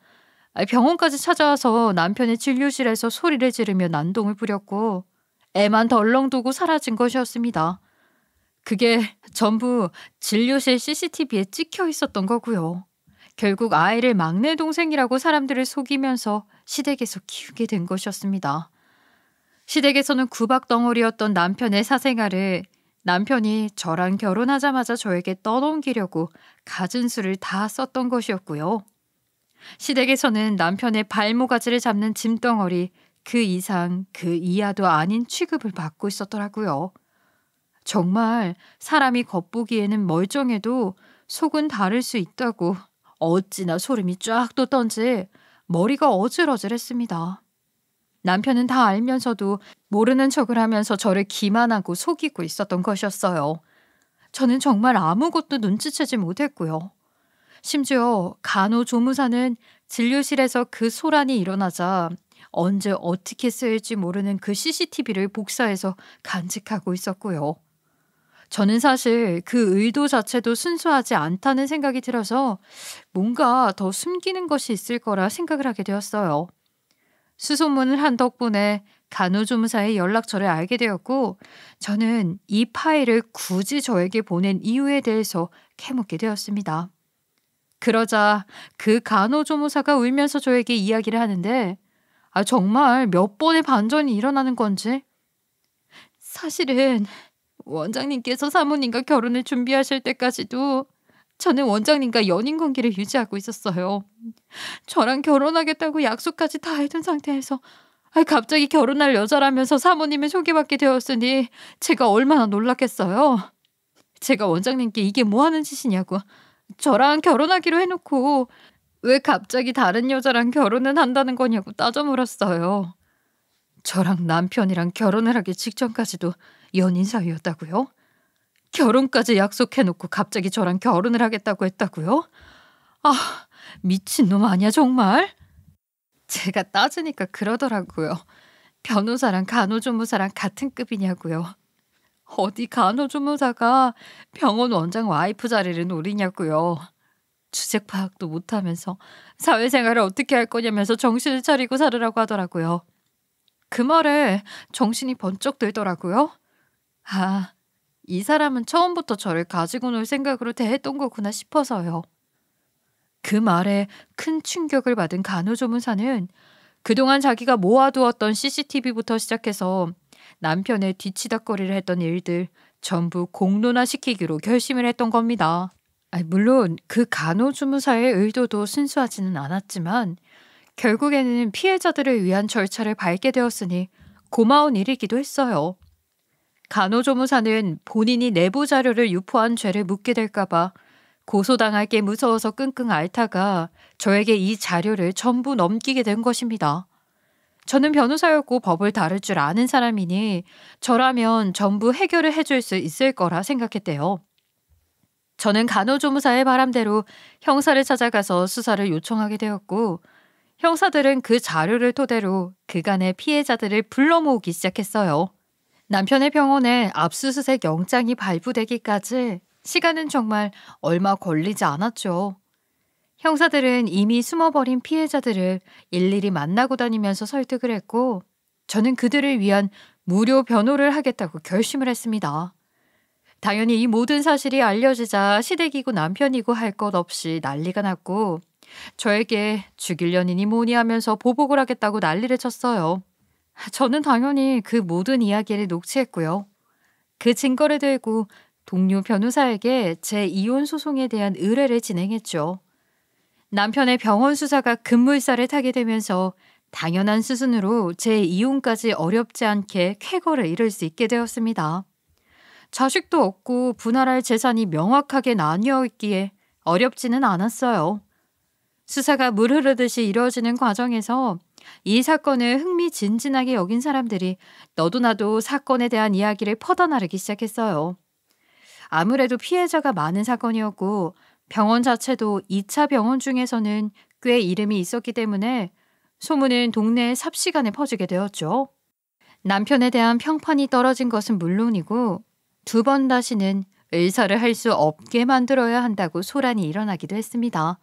병원까지 찾아와서 남편의 진료실에서 소리를 지르며 난동을 부렸고 애만 덜렁 두고 사라진 것이었습니다. 그게 전부 진료실 CCTV에 찍혀 있었던 거고요. 결국 아이를 막내 동생이라고 사람들을 속이면서 시댁에서 키우게 된 것이었습니다. 시댁에서는 구박덩어리였던 남편의 사생활을 남편이 저랑 결혼하자마자 저에게 떠넘기려고 갖은 수를 다 썼던 것이었고요. 시댁에서는 남편의 발모가지를 잡는 짐덩어리 그 이상 그 이하도 아닌 취급을 받고 있었더라고요. 정말 사람이 겉보기에는 멀쩡해도 속은 다를 수 있다고 어찌나 소름이 쫙 돋던지 머리가 어질어질했습니다. 남편은 다 알면서도 모르는 척을 하면서 저를 기만하고 속이고 있었던 것이었어요. 저는 정말 아무것도 눈치채지 못했고요. 심지어 간호조무사는 진료실에서 그 소란이 일어나자 언제 어떻게 쓰일지 모르는 그 CCTV를 복사해서 간직하고 있었고요. 저는 사실 그 의도 자체도 순수하지 않다는 생각이 들어서 뭔가 더 숨기는 것이 있을 거라 생각을 하게 되었어요. 수소문을 한 덕분에 간호조무사의 연락처를 알게 되었고 저는 이 파일을 굳이 저에게 보낸 이유에 대해서 캐묻게 되었습니다. 그러자 그 간호조무사가 울면서 저에게 이야기를 하는데 정말 몇 번의 반전이 일어나는 건지 사실은 원장님께서 사모님과 결혼을 준비하실 때까지도 저는 원장님과 연인 관계를 유지하고 있었어요. 저랑 결혼하겠다고 약속까지 다 해둔 상태에서 갑자기 결혼할 여자라면서 사모님을 소개받게 되었으니 제가 얼마나 놀랐겠어요. 제가 원장님께 이게 뭐 하는 짓이냐고 저랑 결혼하기로 해놓고 왜 갑자기 다른 여자랑 결혼을 한다는 거냐고 따져 물었어요. 저랑 남편이랑 결혼을 하기 직전까지도 연인 사이였다고요? 결혼까지 약속해놓고 갑자기 저랑 결혼을 하겠다고 했다고요? 미친놈 아니야 정말? 제가 따지니까 그러더라고요. 변호사랑 간호조무사랑 같은 급이냐고요. 어디 간호조무사가 병원 원장 와이프 자리를 노리냐고요. 주책 파악도 못하면서 사회생활을 어떻게 할 거냐면서 정신을 차리고 살으라고 하더라고요. 그 말에 정신이 번쩍 들더라고요. 이 사람은 처음부터 저를 가지고 놀 생각으로 대했던 거구나 싶어서요. 그 말에 큰 충격을 받은 간호조무사는 그동안 자기가 모아두었던 CCTV부터 시작해서 남편의 뒤치다꺼리를 했던 일들 전부 공론화시키기로 결심을 했던 겁니다. 물론 그 간호조무사의 의도도 순수하지는 않았지만 결국에는 피해자들을 위한 절차를 밟게 되었으니 고마운 일이기도 했어요. 간호조무사는 본인이 내부 자료를 유포한 죄를 묻게 될까봐 고소당할 게 무서워서 끙끙 앓다가 저에게 이 자료를 전부 넘기게 된 것입니다. 저는 변호사였고 법을 다룰 줄 아는 사람이니 저라면 전부 해결을 해줄 수 있을 거라 생각했대요. 저는 간호조무사의 바람대로 형사를 찾아가서 수사를 요청하게 되었고 형사들은 그 자료를 토대로 그간의 피해자들을 불러 모으기 시작했어요. 남편의 병원에 압수수색 영장이 발부되기까지 시간은 정말 얼마 걸리지 않았죠. 형사들은 이미 숨어버린 피해자들을 일일이 만나고 다니면서 설득을 했고 저는 그들을 위한 무료 변호를 하겠다고 결심을 했습니다. 당연히 이 모든 사실이 알려지자 시댁이고 남편이고 할 것 없이 난리가 났고 저에게 죽이려니니 뭐니 하면서 보복을 하겠다고 난리를 쳤어요. 저는 당연히 그 모든 이야기를 녹취했고요. 그 증거를 들고 동료 변호사에게 제 이혼 소송에 대한 의뢰를 진행했죠. 남편의 병원 수사가 급물살을 타게 되면서 당연한 수순으로 제 이혼까지 어렵지 않게 쾌거를 이룰 수 있게 되었습니다. 자식도 없고 분할할 재산이 명확하게 나뉘어 있기에 어렵지는 않았어요. 수사가 물 흐르듯이 이루어지는 과정에서 이 사건을 흥미진진하게 여긴 사람들이 너도 나도 사건에 대한 이야기를 퍼져나르기 시작했어요. 아무래도 피해자가 많은 사건이었고 병원 자체도 2차 병원 중에서는 꽤 이름이 있었기 때문에 소문은 동네에 삽시간에 퍼지게 되었죠. 남편에 대한 평판이 떨어진 것은 물론이고 2번 다시는 의사를 할 수 없게 만들어야 한다고 소란이 일어나기도 했습니다.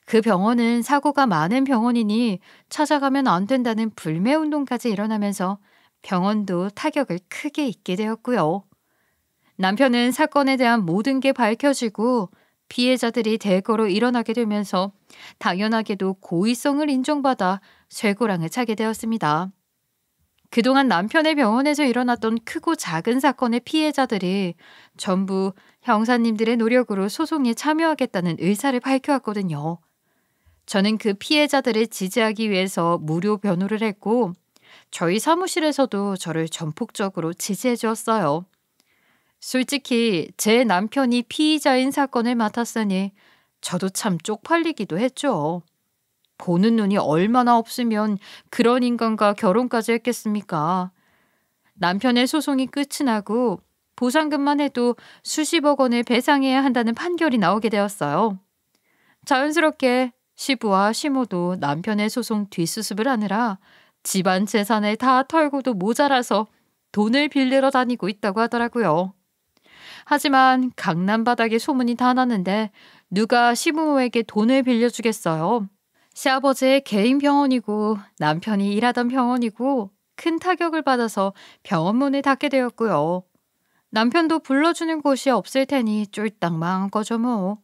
그 병원은 사고가 많은 병원이니 찾아가면 안 된다는 불매운동까지 일어나면서 병원도 타격을 크게 입게 되었고요. 남편은 사건에 대한 모든 게 밝혀지고 피해자들이 대거로 일어나게 되면서 당연하게도 고의성을 인정받아 쇠고랑을 차게 되었습니다. 그동안 남편의 병원에서 일어났던 크고 작은 사건의 피해자들이 전부 형사님들의 노력으로 소송에 참여하겠다는 의사를 밝혀왔거든요. 저는 그 피해자들을 지지하기 위해서 무료 변호를 했고 저희 사무실에서도 저를 전폭적으로 지지해 주었어요. 솔직히 제 남편이 피의자인 사건을 맡았으니 저도 참 쪽팔리기도 했죠. 보는 눈이 얼마나 없으면 그런 인간과 결혼까지 했겠습니까? 남편의 소송이 끝이 나고 보상금만 해도 수십억 원을 배상해야 한다는 판결이 나오게 되었어요. 자연스럽게 시부와 시모도 남편의 소송 뒷수습을 하느라 집안 재산을 다 털고도 모자라서 돈을 빌리러 다니고 있다고 하더라고요. 하지만 강남 바닥에 소문이 다 났는데 누가 시부모에게 돈을 빌려주겠어요. 시아버지의 개인 병원이고 남편이 일하던 병원이고 큰 타격을 받아서 병원 문을 닫게 되었고요. 남편도 불러주는 곳이 없을 테니 쫄딱 망한 거죠 뭐.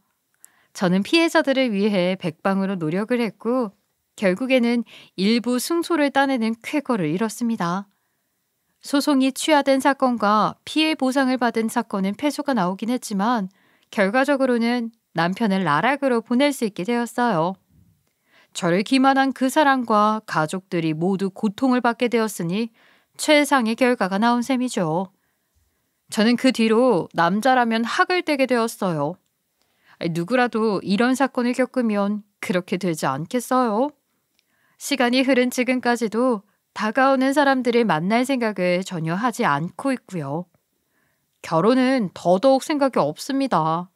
저는 피해자들을 위해 백방으로 노력을 했고 결국에는 일부 승소를 따내는 쾌거를 이뤘습니다. 소송이 취하된 사건과 피해 보상을 받은 사건은 패소가 나오긴 했지만 결과적으로는 남편을 나락으로 보낼 수 있게 되었어요. 저를 기만한 그 사람과 가족들이 모두 고통을 받게 되었으니 최상의 결과가 나온 셈이죠. 저는 그 뒤로 남자라면 학을 떼게 되었어요. 누구라도 이런 사건을 겪으면 그렇게 되지 않겠어요? 시간이 흐른 지금까지도 다가오는 사람들을 만날 생각을 전혀 하지 않고 있고요. 결혼은 더더욱 생각이 없습니다.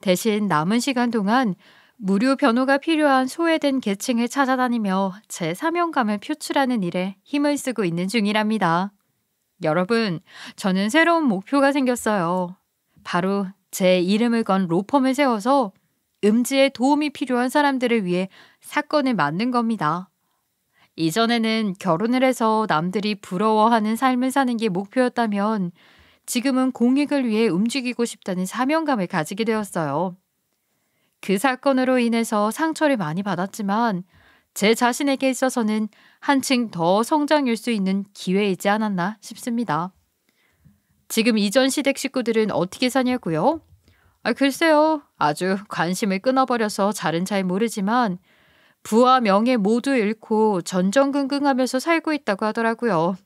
대신 남은 시간 동안 무료 변호가 필요한 소외된 계층을 찾아다니며 제 사명감을 표출하는 일에 힘을 쓰고 있는 중이랍니다. 여러분, 저는 새로운 목표가 생겼어요. 바로 제 이름을 건 로펌을 세워서 음지에 도움이 필요한 사람들을 위해 사건을 맡는 겁니다. 이전에는 결혼을 해서 남들이 부러워하는 삶을 사는 게 목표였다면 지금은 공익을 위해 움직이고 싶다는 사명감을 가지게 되었어요. 그 사건으로 인해서 상처를 많이 받았지만 제 자신에게 있어서는 한층 더 성장일 수 있는 기회이지 않았나 싶습니다. 지금 이전 시댁 식구들은 어떻게 사냐고요? 글쎄요. 아주 관심을 끊어버려서 잘은 잘 모르지만 부와 명예 모두 잃고 전전긍긍하면서 살고 있다고 하더라고요.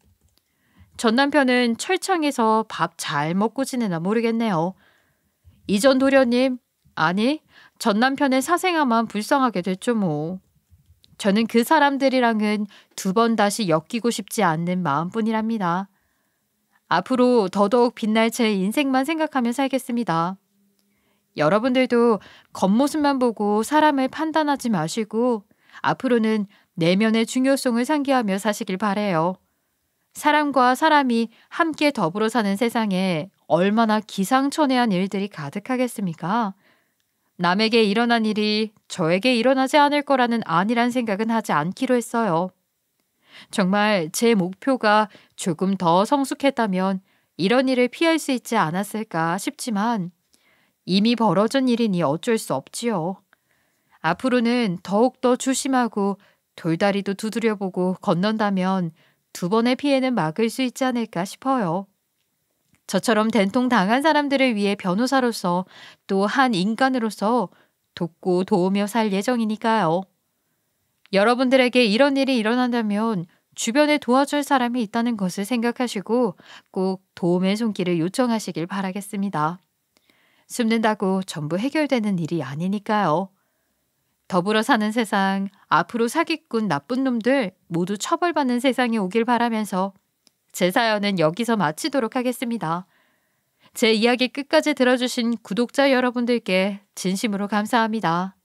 전 남편은 철창에서 밥 잘 먹고 지내나 모르겠네요. 이전 도련님, 아니, 전 남편의 사생아만 불쌍하게 됐죠 뭐. 저는 그 사람들이랑은 두 번 다시 엮이고 싶지 않는 마음뿐이랍니다. 앞으로 더더욱 빛날 제 인생만 생각하며 살겠습니다. 여러분들도 겉모습만 보고 사람을 판단하지 마시고 앞으로는 내면의 중요성을 상기하며 사시길 바래요. 사람과 사람이 함께 더불어 사는 세상에 얼마나 기상천외한 일들이 가득하겠습니까? 남에게 일어난 일이 저에게 일어나지 않을 거라는 안일한 생각은 하지 않기로 했어요. 정말 제 목표가 조금 더 성숙했다면 이런 일을 피할 수 있지 않았을까 싶지만 이미 벌어진 일이니 어쩔 수 없지요. 앞으로는 더욱더 조심하고 돌다리도 두드려보고 건넌다면 두 번의 피해는 막을 수 있지 않을까 싶어요. 저처럼 된통 당한 사람들을 위해 변호사로서 또 한 인간으로서 돕고 도우며 살 예정이니까요. 여러분들에게 이런 일이 일어난다면 주변에 도와줄 사람이 있다는 것을 생각하시고 꼭 도움의 손길을 요청하시길 바라겠습니다. 숨는다고 전부 해결되는 일이 아니니까요. 더불어 사는 세상, 앞으로 사기꾼 나쁜 놈들 모두 처벌받는 세상이 오길 바라면서 제 사연은 여기서 마치도록 하겠습니다. 제 이야기 끝까지 들어주신 구독자 여러분들께 진심으로 감사합니다.